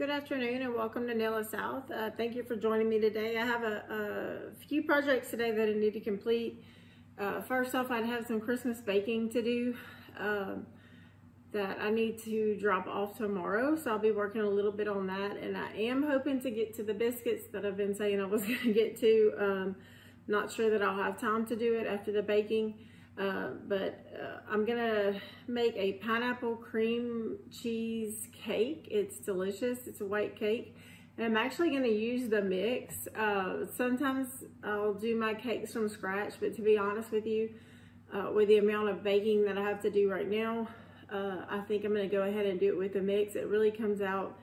Good afternoon and welcome to NillaSouth. Thank you for joining me today. I have a few projects today that I need to complete. First off, I'd have some Christmas baking to do that I need to drop off tomorrow. So I'll be working a little bit on that, and I am hoping to get to the biscuits that I've been saying I was going to get to. Not sure that I'll have time to do it after the baking. But I'm gonna make a pineapple cream cheese cake. It's delicious. It's a white cake. And I'm actually gonna use the mix. Sometimes I'll do my cakes from scratch, but to be honest with you, with the amount of baking that I have to do right now, I think I'm gonna go ahead and do it with the mix. It really comes out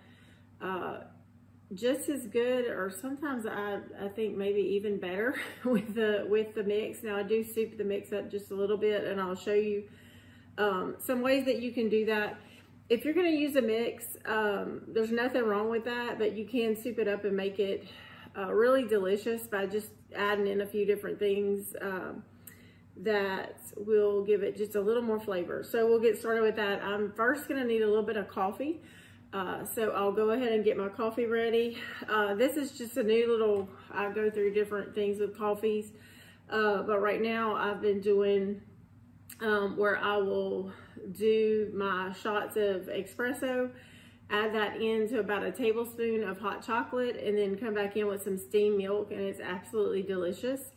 just as good, or sometimes I think maybe even better with the mix. Now I do soup the mix up just a little bit, and I'll show you some ways that you can do that. If you're going to use a mix, there's nothing wrong with that, but you can soup it up and make it really delicious by just adding in a few different things that will give it just a little more flavor. So we'll get started with that. I'm first going to need a little bit of coffee. So I'll go ahead and get my coffee ready. This is just a new little, I go through different things with coffees. But right now I've been doing where I will do my shots of espresso, add that into about a tablespoon of hot chocolate, and then come back in with some steamed milk, and it's absolutely delicious.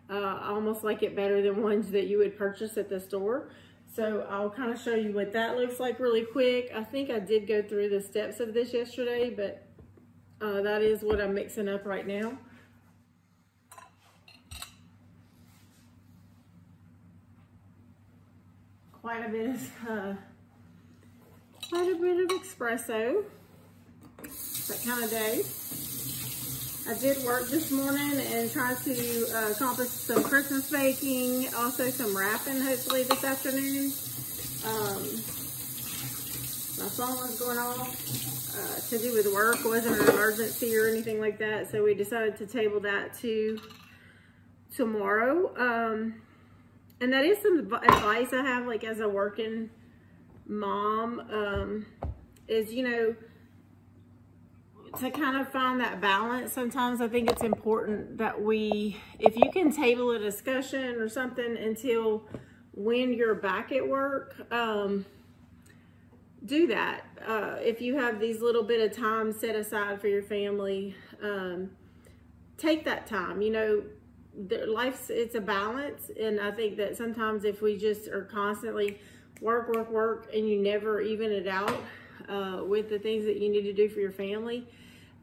I almost like it better than ones that you would purchase at the store. So I'll kind of show you what that looks like really quick. I think I did go through the steps of this yesterday, but that is what I'm mixing up right now. Quite a bit of espresso, that kind of day. I did work this morning and tried to accomplish some Christmas baking, also some wrapping hopefully this afternoon. My phone was going off to do with work. It wasn't an emergency or anything like that, so we decided to table that to tomorrow. And that is some advice I have, like as a working mom, is, you know, to kind of find that balance. Sometimes I think it's important that if you can table a discussion or something until when you're back at work, do that. If you have these little bit of time set aside for your family, take that time. You know, it's a balance, and I think that sometimes if we just are constantly work, and you never even it out with the things that you need to do for your family,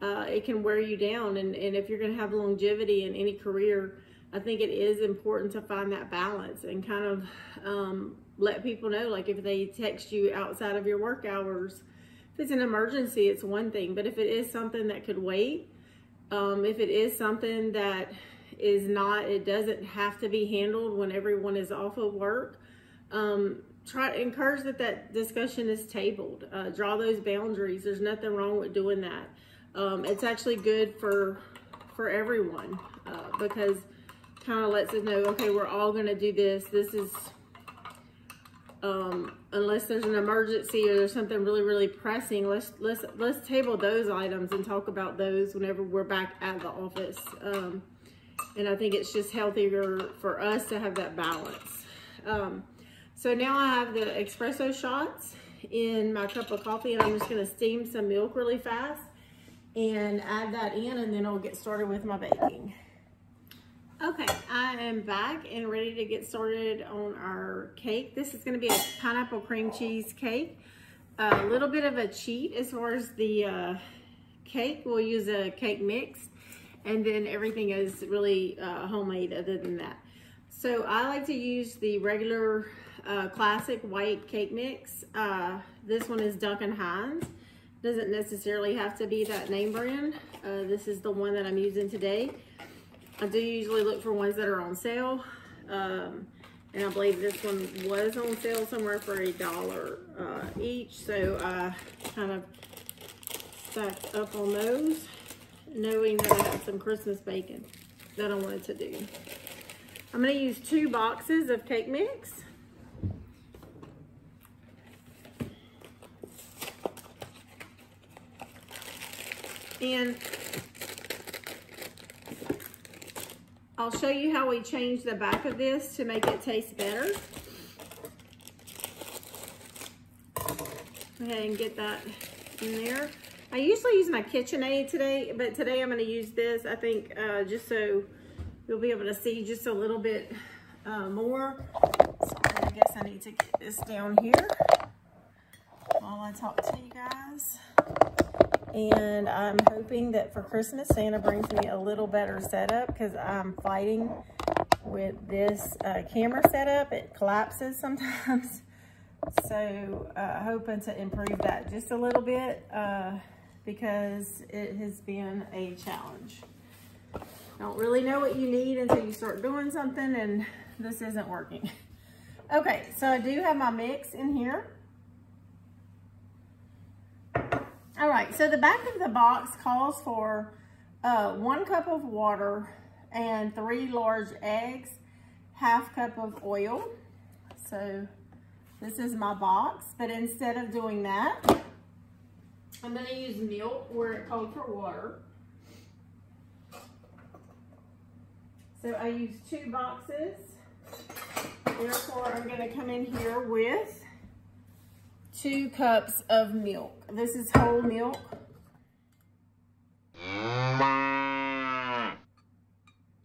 it can wear you down. And if you're going to have longevity in any career, I think it is important to find that balance and kind of let people know, like if they text you outside of your work hours, if it's an emergency, it's one thing. But if it is something that could wait, if it is something that is not, it doesn't have to be handled when everyone is off of work, try to encourage that discussion is tabled. Draw those boundaries. There's nothing wrong with doing that. It's actually good for everyone because kind of lets us know, okay, we're all going to do this. This is, unless there's an emergency or there's something really pressing, let's table those items and talk about those whenever we're back at the office. And I think it's just healthier for us to have that balance. So now I have the espresso shots in my cup of coffee, and I'm just going to steam some milk really fast and add that in, and then I'll get started with my baking. Okay, I am back and ready to get started on our cake. This is going to be a pineapple cream cheese cake. A little bit of a cheat as far as the cake. We'll use a cake mix, and then everything is really homemade other than that. So I like to use the regular classic white cake mix. This one is Duncan Hines. Doesn't necessarily have to be that name brand. This is the one that I'm using today. I do usually look for ones that are on sale. And I believe this one was on sale somewhere for $1 each. So I kind of stacked up on those, knowing that I had some Christmas baking that I wanted to do. I'm going to use 2 boxes of cake mix. And I'll show you how we change the back of this to make it taste better. Go ahead and get that in there. I usually use my KitchenAid today, but today I'm going to use this, I think, just so you'll be able to see just a little bit more. So I guess I need to get this down here while I talk to you guys. And I'm hoping that for Christmas, Santa brings me a little better setup, because I'm fighting with this camera setup. It collapses sometimes. So hoping to improve that just a little bit, because it has been a challenge. Don't really know what you need until you start doing something, and this isn't working. Okay, so I do have my mix in here. All right, so the back of the box calls for 1 cup of water and 3 large eggs, 1/2 cup of oil. So this is my box, but instead of doing that, I'm gonna use milk where it called for water. So I use 2 boxes. Therefore, I'm gonna come in here with 2 cups of milk. This is whole milk.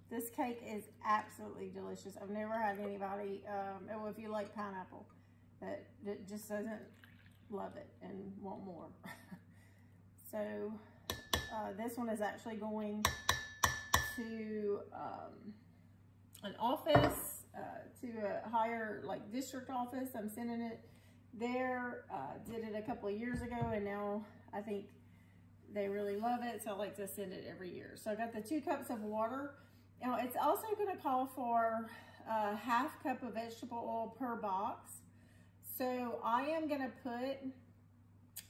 This cake is absolutely delicious. I've never had anybody, well, if you like pineapple, that just doesn't love it and want more. So this one is actually going to an office, to a higher district office. I'm sending it there. Did it a couple of years ago, and now I think they really love it, so I like to send it every year. So I got the 2 cups of water. Now it's also going to call for 1/2 cup of vegetable oil per box. So I am going to put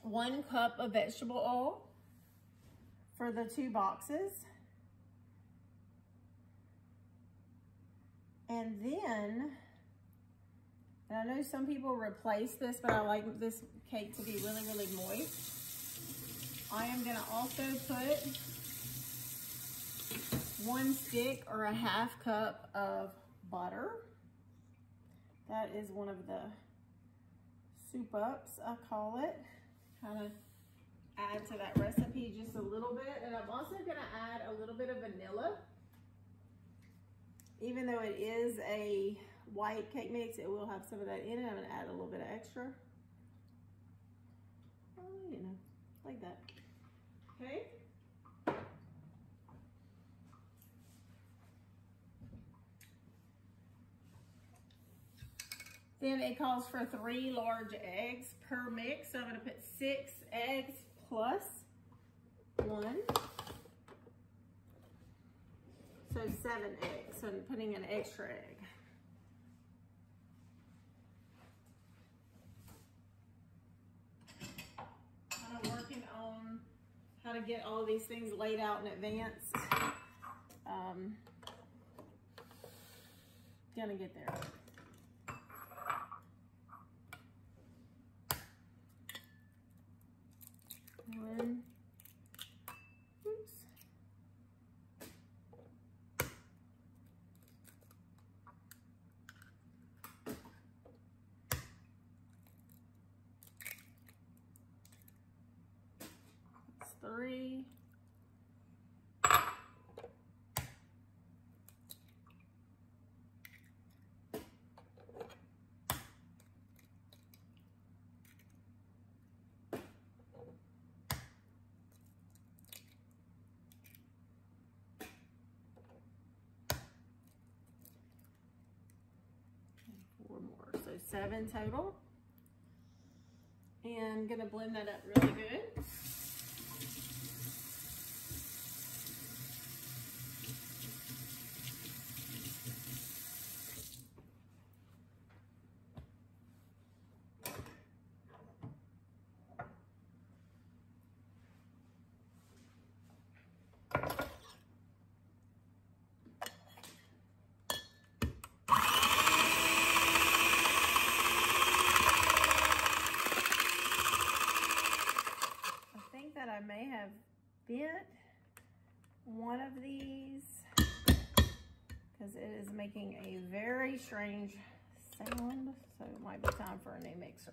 1 cup of vegetable oil for the 2 boxes. And then, and I know some people replace this, but I like this cake to be really, really moist. I am going to also put 1 stick or 1/2 cup of butter. That is one of the soup ups, I call it. Kind of add to that recipe just a little bit. And I'm also going to add a little bit of vanilla. Even though it is a white cake mix, it will have some of that in it. I'm going to add a little bit of extra. You know, like that. Okay. Then it calls for 3 large eggs per mix. So I'm going to put 6 eggs plus 1. So 7 eggs. So I'm putting an extra egg. Kind of working on how to get all of these things laid out in advance. Gonna get there. One. Oops. That's 3. More, so 7 total. And gonna blend that up really good. bent one of these because it is making a very strange sound, so it might be time for a new mixer.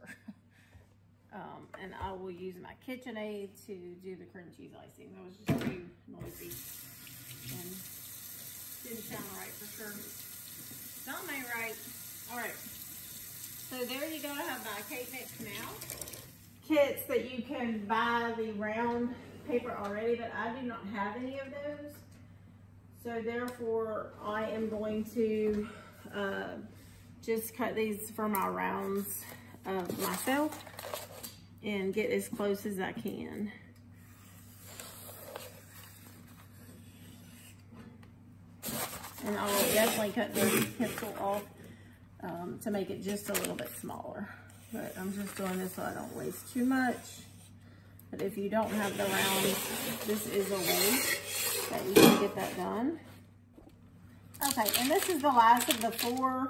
And I will use my KitchenAid to do the cream cheese icing. That was just too noisy and didn't sound right for sure. Don't ain't right. All right. So there you go. I have my cake mix now. Kits that you can buy the round paper already, but I do not have any of those. So therefore, I am going to just cut these for my rounds of myself and get as close as I can. And I'll definitely cut the pencil off to make it just a little bit smaller. But I'm just doing this so I don't waste too much. But if you don't have the rounds, this is a way that you can get that done. Okay, and this is the last of the 4.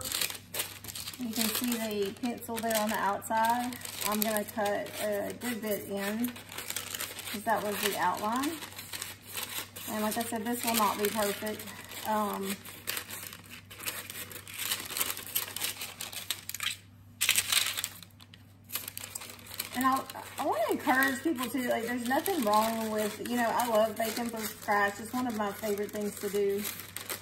You can see the pencil there on the outside. I'm gonna cut a good bit in because that was the outline. And like I said, this will not be perfect. And I want to encourage people to, like, there's nothing wrong with, you know, I love baking from scratch. It's one of my favorite things to do.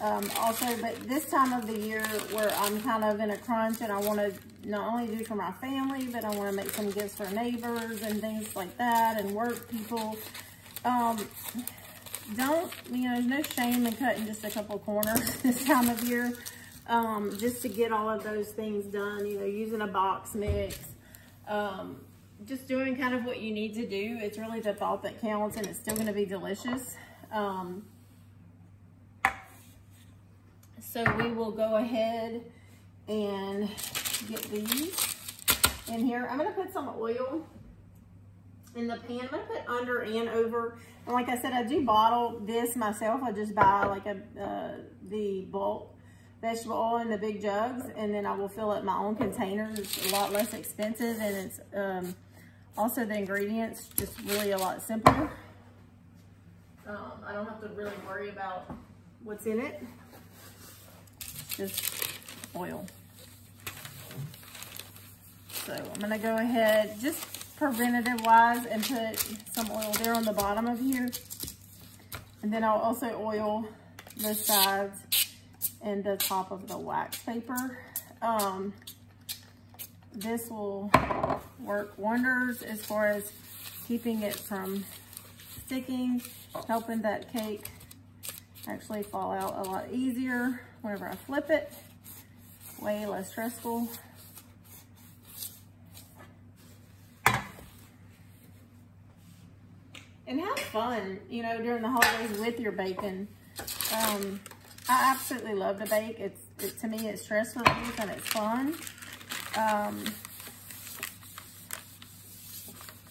Also, but this time of the year where I'm kind of in a crunch and I want to not only do for my family, but I want to make some gifts for neighbors and things like that and work people. Don't, you know, there's no shame in cutting just a couple corners this time of year, just to get all of those things done, you know, using a box mix, just doing kind of what you need to do. It's really the thought that counts, and it's still going to be delicious. So we will go ahead and get these in here. I'm going to put some oil in the pan. I'm going to put under and over. And like I said, I do bottle this myself. I just buy like the bulk vegetable oil in the big jugs, and then I will fill up my own containers. It's a lot less expensive, and it's also the ingredients just really a lot simpler. I don't have to really worry about what's in it. Just oil. So I'm gonna go ahead, just preventative wise, and put some oil there on the bottom of here. And then I'll also oil the sides and the top of the wax paper. This will work wonders as far as keeping it from sticking, helping that cake actually fall out a lot easier whenever I flip it. Way less stressful. And have fun, you know, during the holidays with your baking. I absolutely love to bake. To me, it's stress relief and it's fun.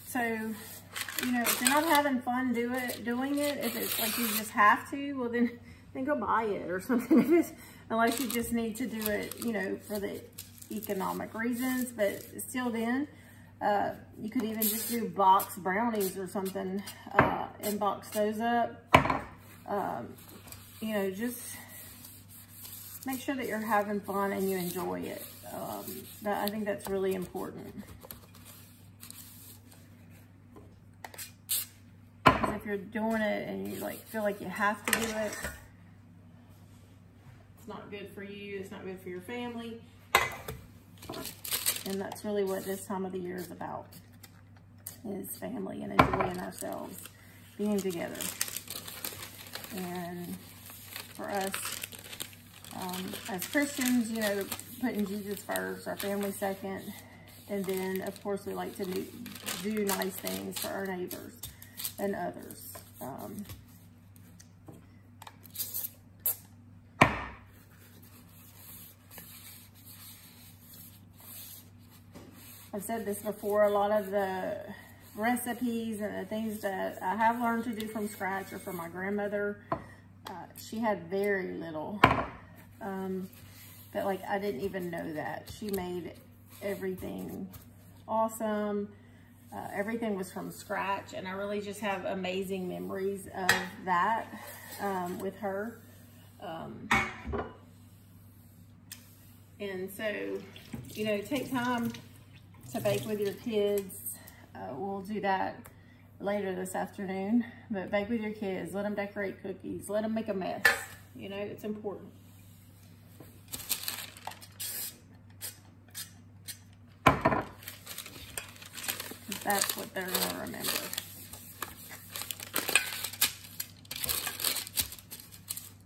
So, you know, if you're not having fun doing it, if it's like you just have to, well then go buy it or something. Unless you just need to do it, you know, for the economic reasons. But still then, you could even just do box brownies or something and box those up. You know, just make sure that you're having fun and you enjoy it. I think that's really important. Because if you're doing it and you like feel like you have to do it, it's not good for you. It's not good for your family. And that's really what this time of the year is about, is family and enjoying ourselves, being together. And for us, as Christians, you know, putting Jesus first, our family second, and then, of course, we like to do nice things for our neighbors and others. I've said this before, a lot of the recipes and the things that I have learned to do from scratch are from my grandmother. She had very little, but like I didn't even know that. She made everything awesome. everything was from scratch, and I really just have amazing memories of that with her. And so, you know, take time to bake with your kids. We'll do that later this afternoon, but bake with your kids. Let them decorate cookies. Let them make a mess. You know, it's important. That's what they're going to remember.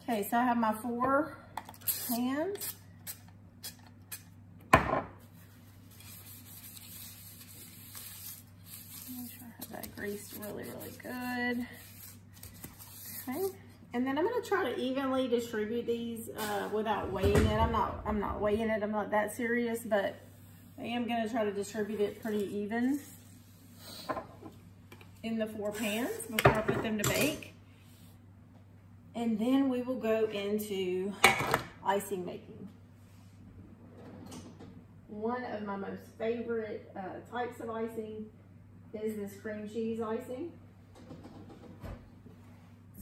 Okay, so I have my 4 pans. Make sure I have that greased really, really good. Okay, and then I'm going to try to evenly distribute these without weighing it. I'm not weighing it. I'm not that serious, but I am going to try to distribute it pretty even in the 4 pans before I put them to bake. And then we will go into icing making. One of my most favorite types of icing is this cream cheese icing.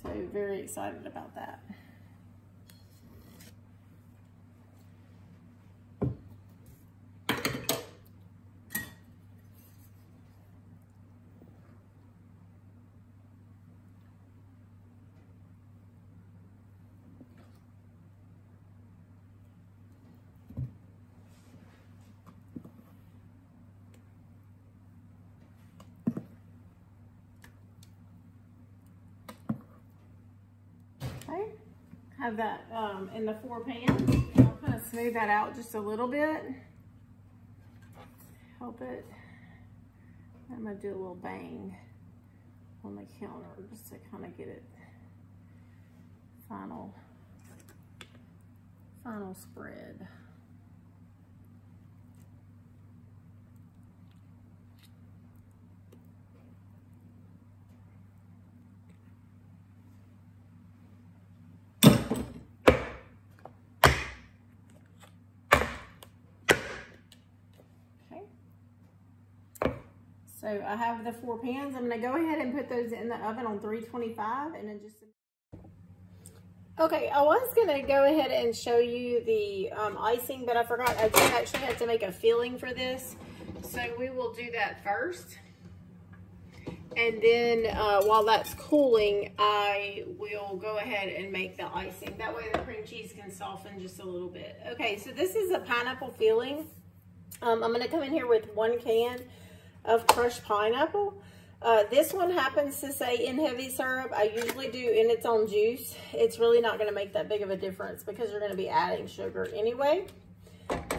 So very excited about that. Have that in the 4 pans. I'll kind of smooth that out just a little bit. Help it. I'm gonna do a little bang on the counter just to kind of get it final spread. So I have the 4 pans. I'm gonna go ahead and put those in the oven on 325 and then just... Okay, I was gonna go ahead and show you the icing, but I forgot I did actually have to make a filling for this. So we will do that first. And then while that's cooling, I will go ahead and make the icing. That way the cream cheese can soften just a little bit. Okay, so this is a pineapple filling. I'm gonna come in here with 1 can of crushed pineapple. This one happens to say in heavy syrup. I usually do in its own juice. It's really not going to make that big of a difference because you're going to be adding sugar anyway.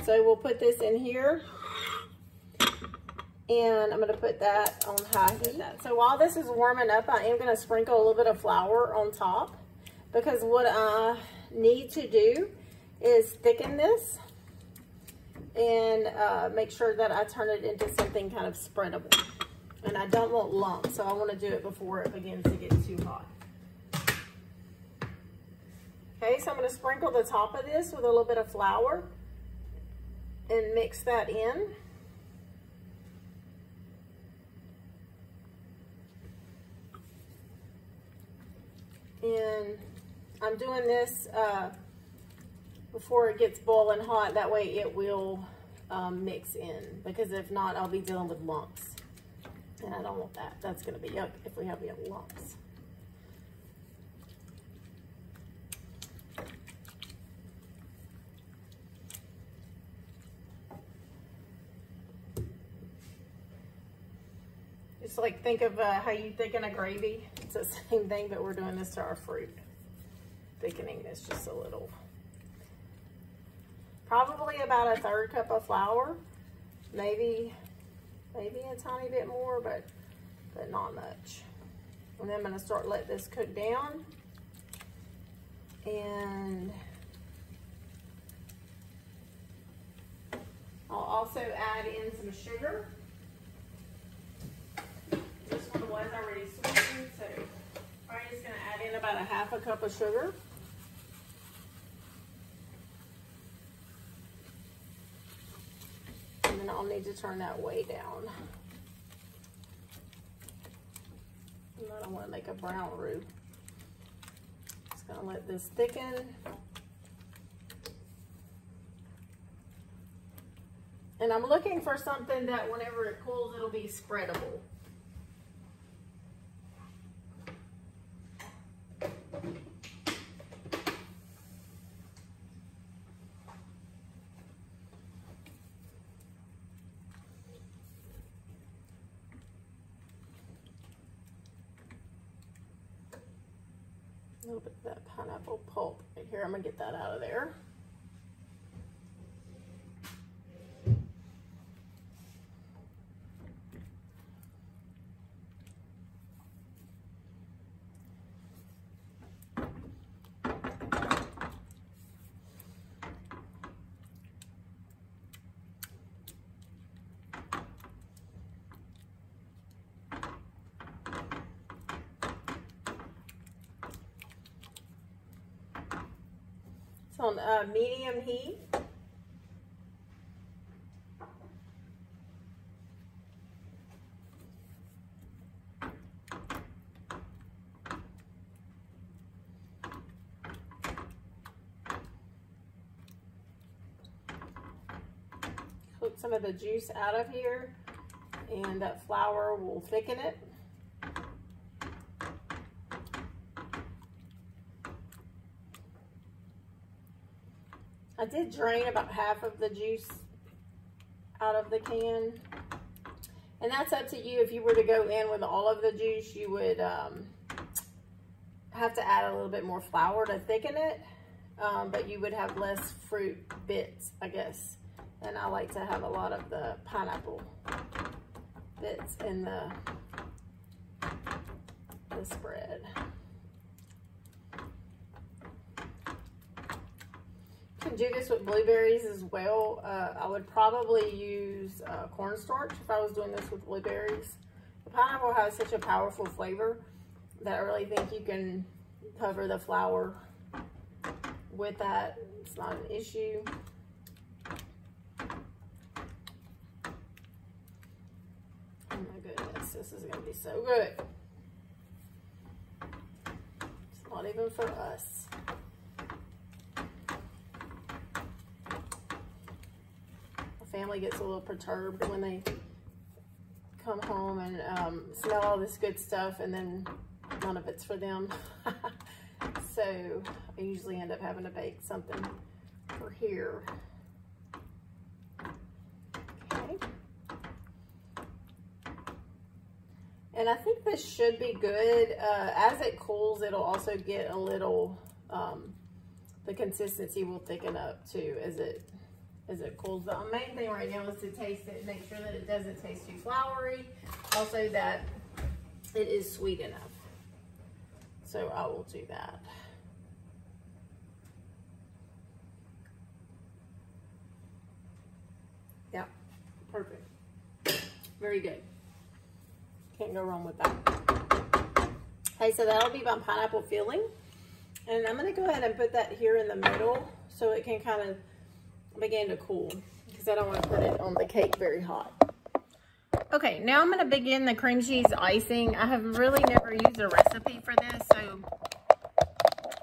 So we'll put this in here, and I'm going to put that on high heat. So while this is warming up, I am going to sprinkle a little bit of flour on top, because what I need to do is thicken this and make sure that I turn it into something kind of spreadable. And I don't want lumps, so I want to do it before it begins to get too hot. Okay, so I'm going to sprinkle the top of this with a little bit of flour and mix that in. And I'm doing this before it gets boiling hot. That way it will mix in, because if not, I'll be dealing with lumps. And I don't want that. That's going to be yuck if we have lumps. Just like think of how you thicken a gravy. It's the same thing, but we're doing this to our fruit. Thickening this just a little. Probably about a 1/3 cup of flour. Maybe a tiny bit more, but not much. And then I'm going to let this cook down. And I'll also add in some sugar. This one was already sweetened, so I'm just going to add in about a 1/2 cup of sugar. And then I'll need to turn that way down. want to make a brown roux. Just gonna let this thicken. And I'm looking for something that whenever it cools, it'll be spreadable. A little bit of that pineapple pulp right here. I'm gonna get that out of there. It's on medium heat. Cook some of the juice out of here, and that flour will thicken it. I did drain about half of the juice out of the can, and that's up to you. If you were to go in with all of the juice, you would have to add a little bit more flour to thicken it, but you would have less fruit bits, I guess. And I like to have a lot of the pineapple bits in the spread. You can do this with blueberries as well. I would probably use cornstarch if I was doing this with blueberries. The pineapple has such a powerful flavor that I really think you can cover the flour with that. It's not an issue. Oh my goodness, this is gonna be so good. It's not even for us. Family gets a little perturbed when they come home and smell all this good stuff, and then none of it's for them. So I usually end up having to bake something for here. Okay. And I think this should be good. As it cools, it'll also get a little, the consistency will thicken up too as it cools. The main thing right now is to taste it, make sure that it doesn't taste too floury, also that it is sweet enough. So I will do that. Yeah, perfect. Very good. Can't go wrong with that. Okay, so that'll be my pineapple filling. And I'm gonna go ahead and put that here in the middle so it can kind of begin to cool, because I don't want to put it on the cake very hot. Okay, now I'm going to begin the cream cheese icing. I have really never used a recipe for this, so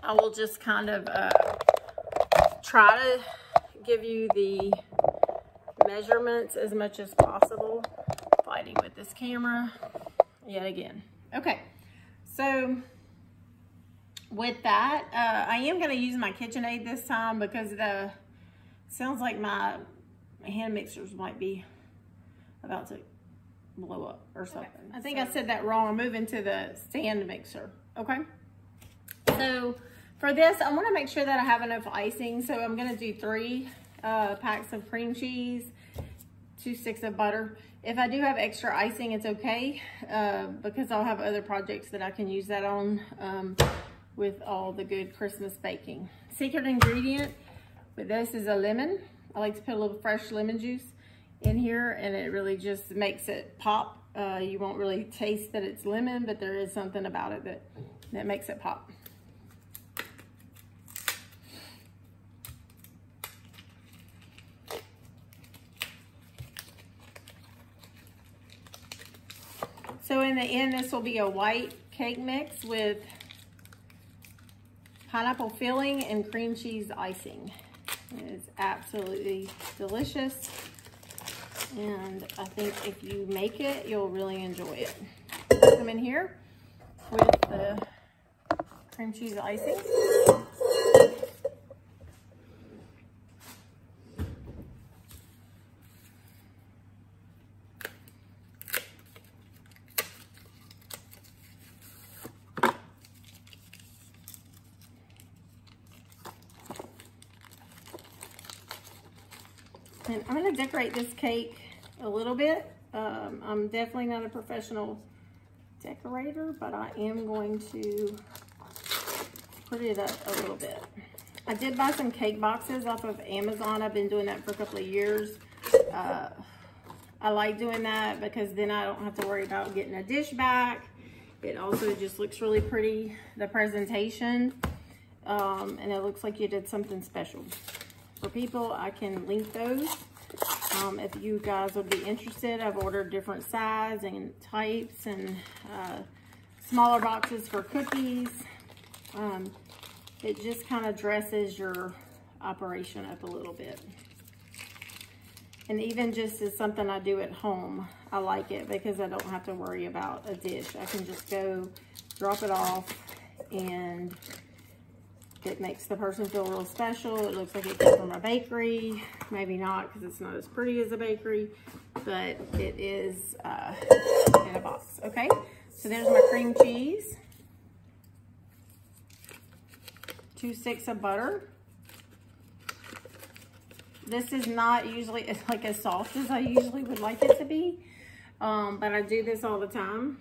I will just kind of try to give you the measurements as much as possible. Fighting with this camera yet again. Okay, so with that, I am going to use my KitchenAid this time because sounds like my hand mixers might be about to blow up or something. Okay. I think I said that wrong. I'm moving to the stand mixer. Okay. So for this, I want to make sure that I have enough icing. So I'm going to do 3 packs of cream cheese, 2 sticks of butter. If I do have extra icing, it's okay because I'll have other projects that I can use that on with all the good Christmas baking. Secret ingredient with this is a lemon. I like to put a little fresh lemon juice in here, and it really just makes it pop. You won't really taste that it's lemon, but there is something about it that makes it pop. So in the end, this will be a white cake mix with pineapple filling and cream cheese icing. It is absolutely delicious. And I think if you make it, you'll really enjoy it. Come in here with the cream cheese icing. And I'm going to decorate this cake a little bit. I'm definitely not a professional decorator, but I am going to put it up a little bit. I did buy some cake boxes off of Amazon. I've been doing that for a couple of years. I like doing that because then I don't have to worry about getting a dish back. It also just looks really pretty, the presentation, and it looks like you did something special. For people, I can link those. If you guys would be interested, I've ordered different size and types and smaller boxes for cookies. It just kind of dresses your operation up a little bit. And even just as something I do at home, I like it because I don't have to worry about a dish. I can just go drop it off and it makes the person feel real special. It looks like it came from a bakery. Maybe not because it's not as pretty as a bakery, but it is in a box, okay? So there's my cream cheese. 2 sticks of butter. This is not usually as like as soft as I usually would like it to be, but I do this all the time.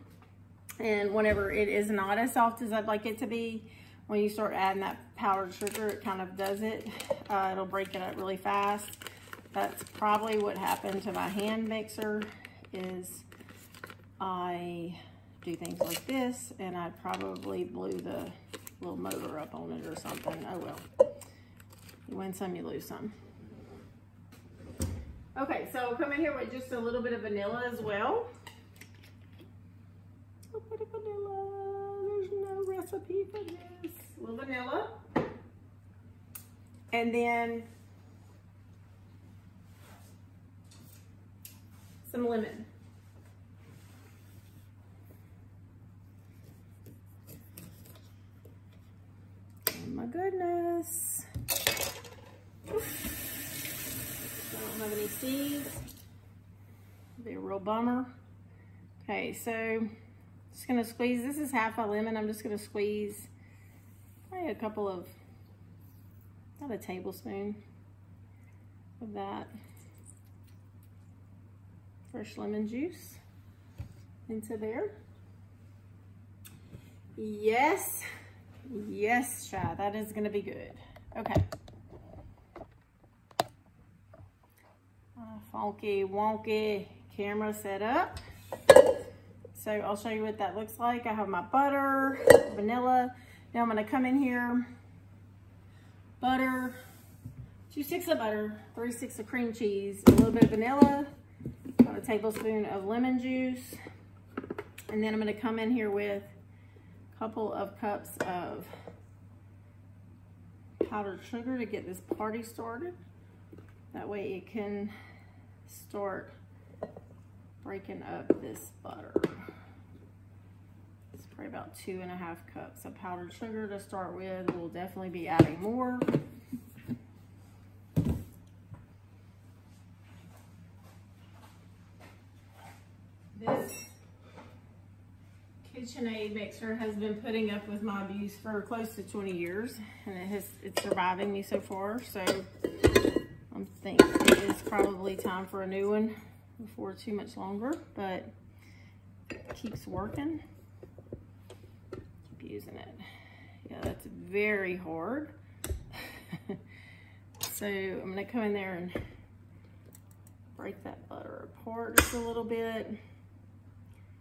And whenever it is not as soft as I'd like it to be, when you start adding that powdered sugar, it kind of does it. It'll break it up really fast. That's probably what happened to my hand mixer, is I do things like this and I probably blew the little motor up on it or something. Oh well, you win some, you lose some. Okay, so I'll come in here with just a little bit of vanilla as well. A little bit of vanilla. There's no recipe for this. A little vanilla. And then some lemon. Oh my goodness. Don't have any seeds. Be a real bummer. Okay, so just gonna squeeze. This is half a lemon. I'm just gonna squeeze probably a couple of, about a tablespoon of that fresh lemon juice into there. Yes, yes, child, that is gonna be good. Okay. Funky wonky camera set up. So I'll show you what that looks like. I have my butter, vanilla. Now I'm gonna come in here, butter, 2 sticks of butter, 3 sticks of cream cheese, a little bit of vanilla, about a tablespoon of lemon juice. And then I'm gonna come in here with a couple of cups of powdered sugar to get this party started. That way it can start breaking up this butter. It's probably about 2.5 cups of powdered sugar to start with. We'll definitely be adding more. This KitchenAid mixer has been putting up with my abuse for close to 20 years, and it's surviving me so far. So I think it is probably time for a new one before too much longer, but it keeps working. Keep using it. Yeah, that's very hard. So I'm gonna come in there and break that butter apart just a little bit.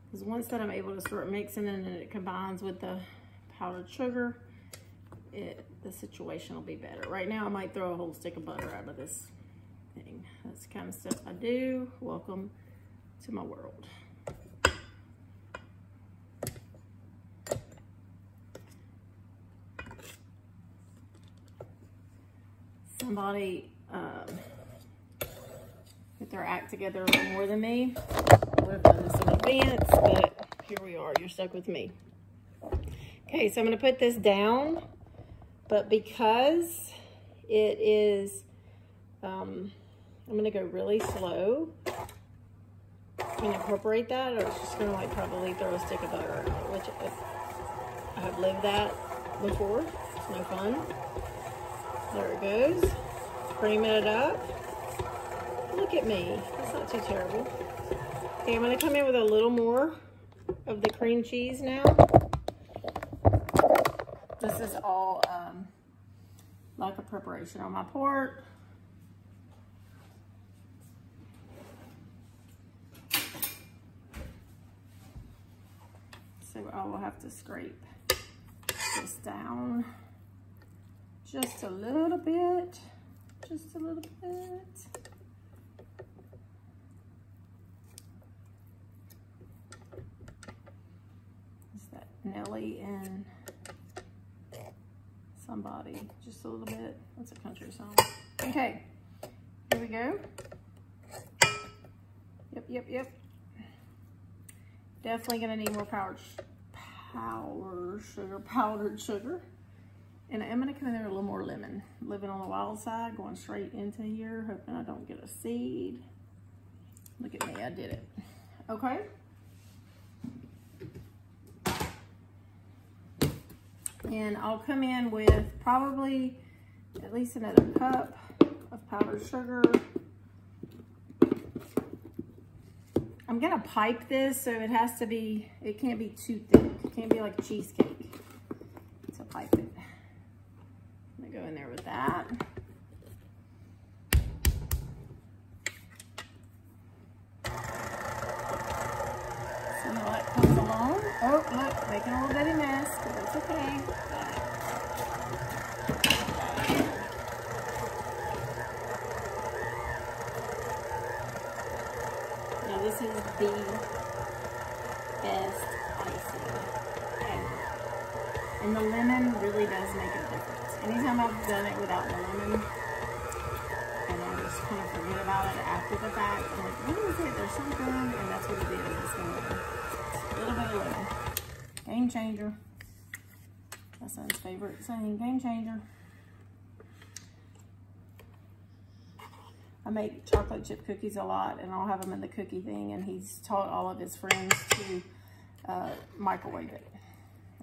Because once that I'm able to start mixing it and it combines with the powdered sugar, the situation will be better. Right now I might throw a whole stick of butter out of this thing. That's the kind of stuff I do. Welcome to my world. somebody get their act together a little more than me, I would have done this in advance, but here we are. You're stuck with me. Okay, so I'm going to put this down, but because it is, I'm going to go really slow and incorporate that, or it's just going to like probably throw a stick of butter out, which I have lived that before. It's no fun. There it goes. Creaming it up. Look at me. That's not too terrible. Okay, I'm going to come in with a little more of the cream cheese now. This is all like a preparation on my part. So I will have to scrape this down just a little bit, just a little bit. Is that Nelly and somebody? Just a little bit. That's a country song. Okay, here we go. Yep. Definitely gonna need more powdered sugar. And I'm gonna come in there with a little more lemon. Living on the wild side, going straight into here, hoping I don't get a seed. Look at me, I did it. Okay. And I'll come in with probably at least another cup of powdered sugar. I'm gonna pipe this, so it has to be, it can't be too thick. It can't be like cheesecake. So pipe it. I'm gonna go in there with that. See how that comes along. Oh, look, making a little bitty mess, but that's okay. Now this is the best icing ever. And the lemon really does make a difference. Anytime I've done it without the lemon, and I just kind of forget about it after the fact, I'm like, what is it? There's something, and that's what it is. It's the lemon. A little bit of lemon. Game changer. My son's favorite saying, game changer. I make chocolate chip cookies a lot, and I'll have them in the cookie thing, and he's taught all of his friends to microwave it.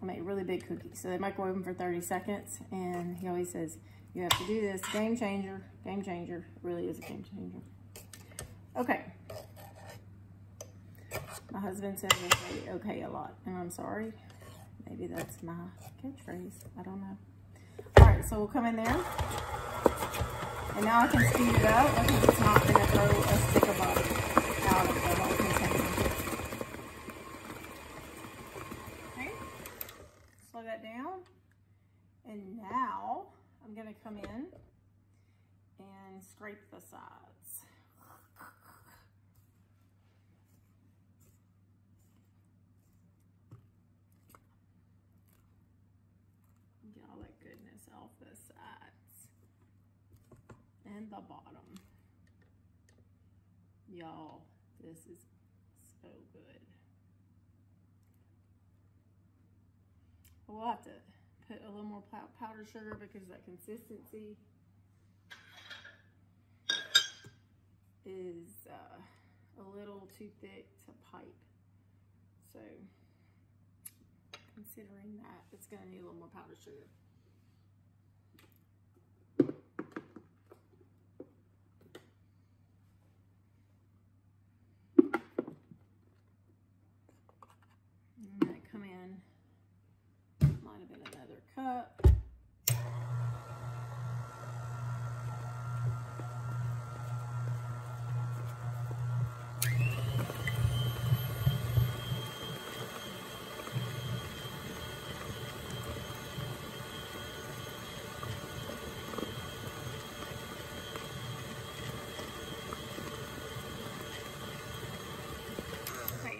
I make really big cookies, so they microwave them for 30 seconds, and he always says, you have to do this. Game changer, game changer. It really is a game changer. Okay. My husband says I say okay a lot, and I'm sorry. Maybe that's my catchphrase. I don't know. All right, so we'll come in there. And now I can speed it up because it's not going to throw a stick of butter out of the whole container. Okay, slow that down. And now I'm going to come in and scrape the sides. Get all that goodness off the sides and the bottom. Y'all, this is so good. We'll have to put a little more powdered sugar because that consistency is a little too thick to pipe. So considering that, it's gonna need a little more powdered sugar. I'm gonna come in, might have been another cup.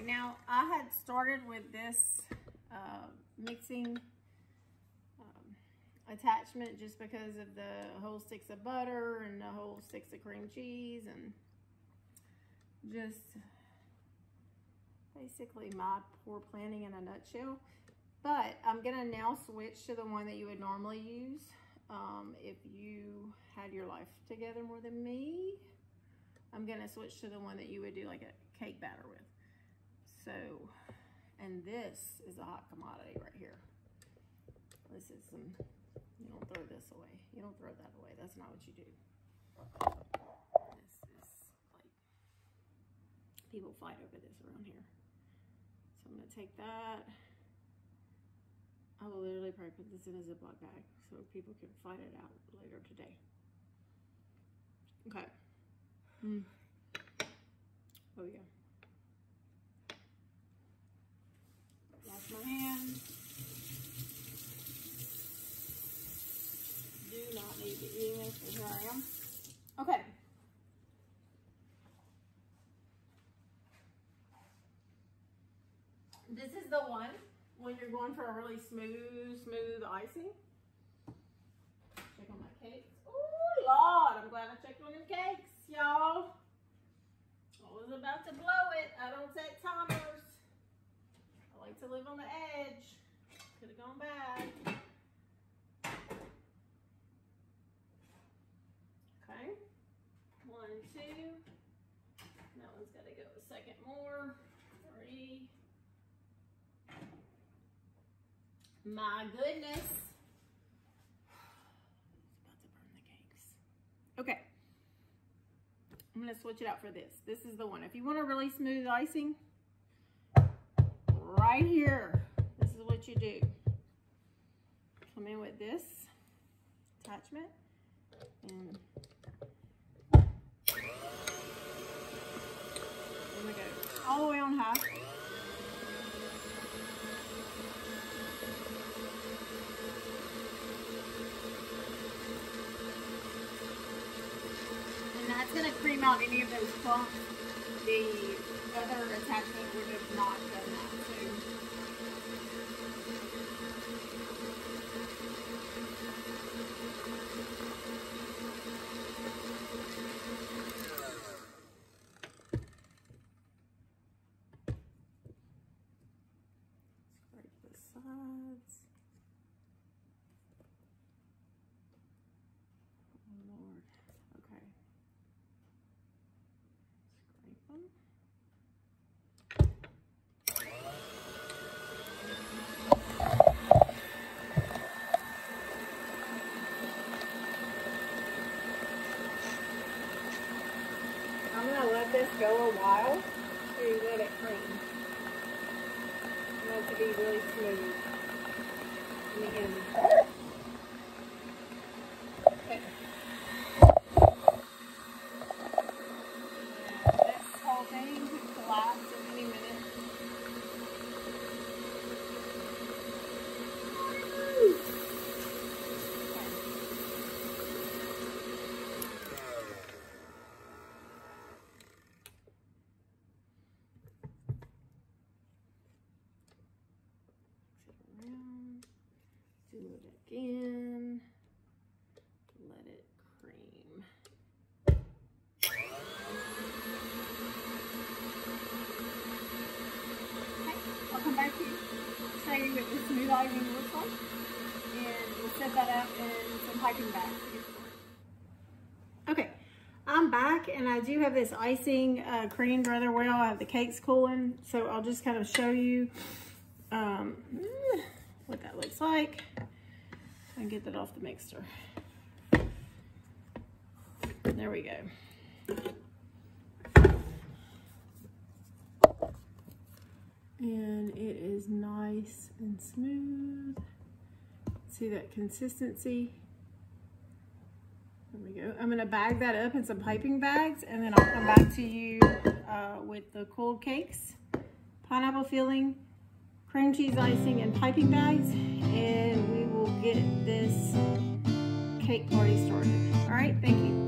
Now, I had started with this mixing attachment just because of the whole sticks of butter and the whole sticks of cream cheese, and just basically my poor planning in a nutshell. But I'm gonna now switch to the one that you would normally use if you had your life together more than me. I'm gonna switch to the one that you would do like a cake batter with. So, and this is a hot commodity right here. This is some, you don't throw this away. You don't throw that away. That's not what you do. This is like, people fight over this around here. So I'm gonna take that. I will literally probably put this in a Ziploc bag so people can fight it out later today. Okay. Oh yeah. Wash my hands. Do not need to eat this, but here I am. Okay. This is the one when you're going for a really smooth icing. Check on my cakes. Oh Lord, I'm glad I checked on them cakes, y'all. I was about to blow it. I don't set timers. I like to live on the edge. Could have gone bad. Okay. 1, 2. That one's got to go a second more. 3. My goodness. It's about to burn the cakes. Okay. I'm going to switch it out for this. This is the one. If you want a really smooth icing, right here, this is what you do. Come in with this attachment and there we go. All the way on high. That's going to cream out any of those clumps. The other attachment would have not done that. Scrape the sides. Oh Lord. Okay. I'm going to let this go a while to let it cream. I want it to be really smooth in the end. Okay. This whole thing could collapse in any minute. Do it again. Let it cream. Okay, I'll come back to you, show you what the smooth icing looks like, and we'll set that up in some piping bags. Okay, I'm back, and I do have this icing creamed rather well. I have the cakes cooling, so I'll just kind of show you what that looks like. And get that off the mixer. There we go. And it is nice and smooth. See that consistency? There we go. I'm gonna bag that up in some piping bags, and then I'll come back to you with the cold cakes, pineapple filling, cream cheese icing, and piping bags, and we will get this cake party started. All right, thank you.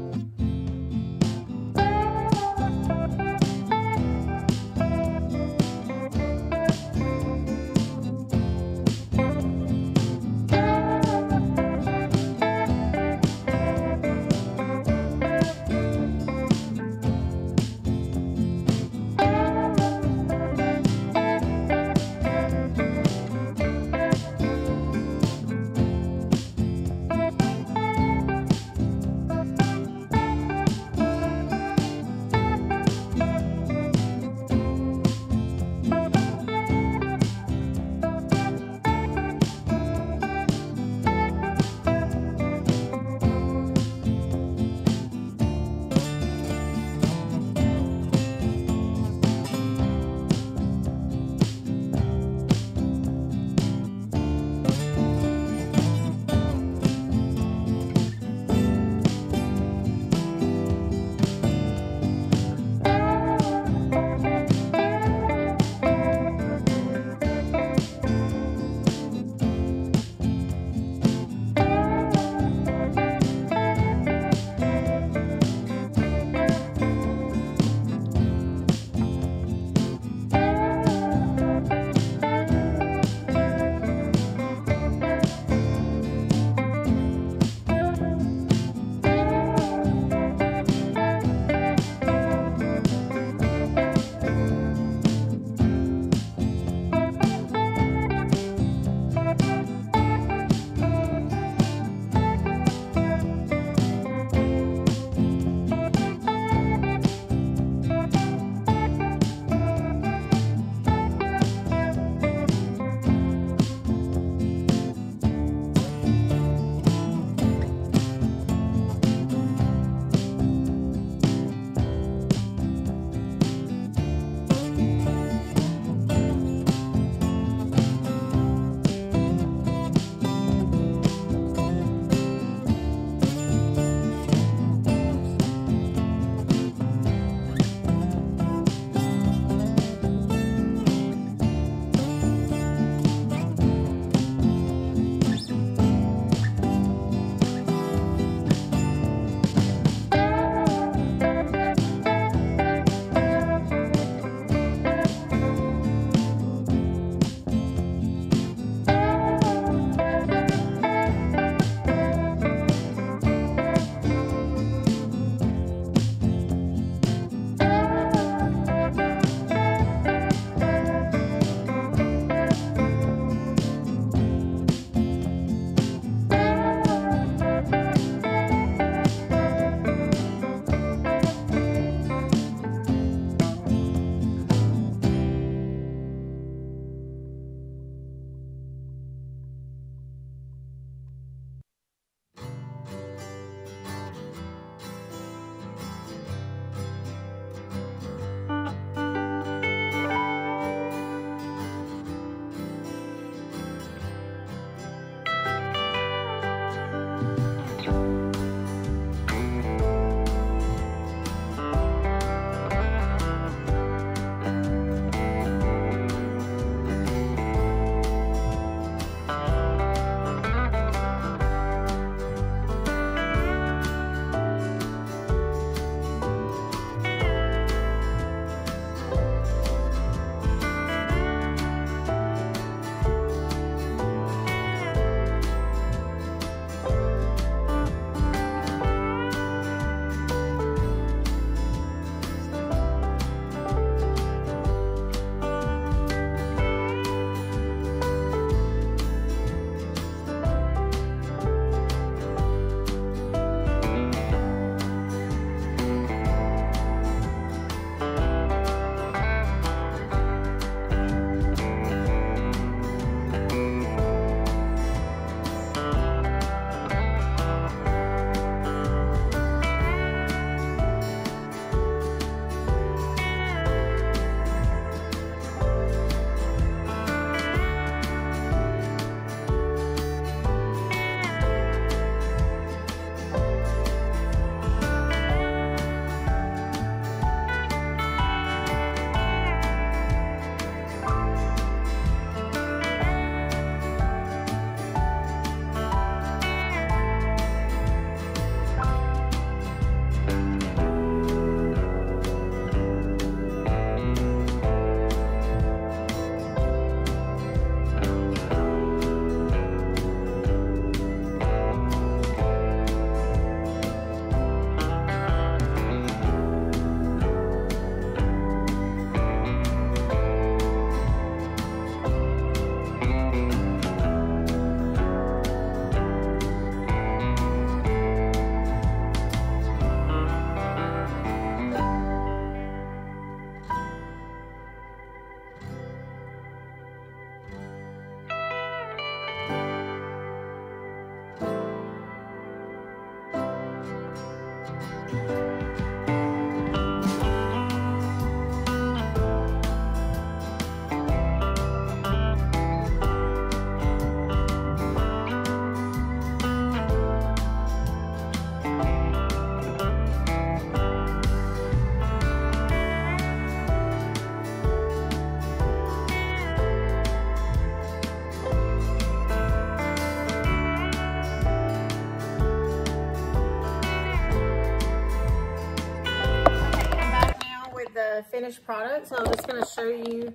finished product, so I'm just going to show you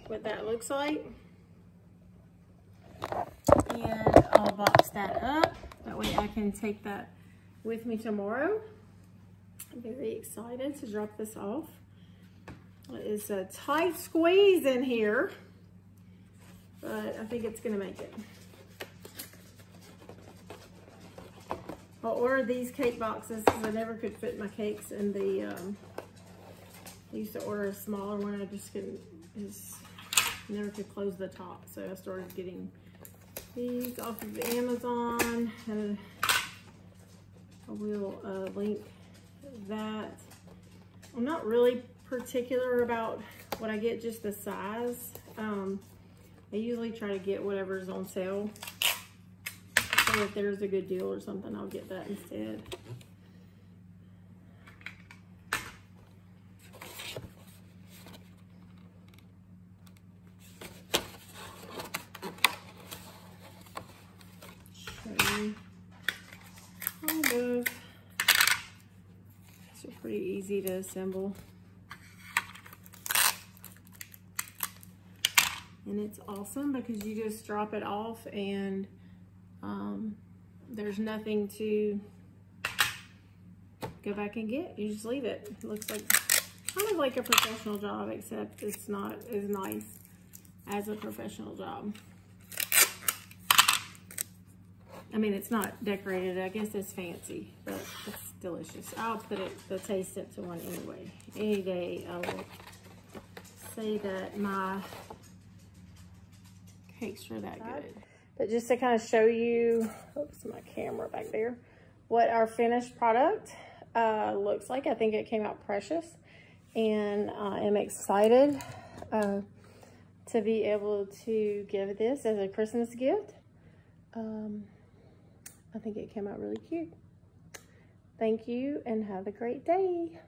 what that looks like. And I'll box that up. That way I can take that with me tomorrow. I'm very excited to drop this off. It is a tight squeeze in here, but I think it's going to make it. I'll order these cake boxes because I never could fit my cakes in the, I used to order a smaller one. I just never could close the top. So I started getting these off of Amazon. And I will link that. I'm not really particular about what I get, just the size. I usually try to get whatever's on sale. So if there's a good deal or something, I'll get that instead. Show you kind of. These are pretty easy to assemble. And it's awesome because you just drop it off and there's nothing to go back and get. You just leave it. It looks like kind of like a professional job, except it's not as nice as a professional job. I mean, it's not decorated. I guess it's fancy, but it's delicious. I'll put the taste up to one anyway. Any day I will say that my cakes are that good. But just to kind of show you, oops, my camera back there, what our finished product looks like. I think it came out precious, and I am excited to be able to give this as a Christmas gift. I think it came out really cute. Thank you and have a great day.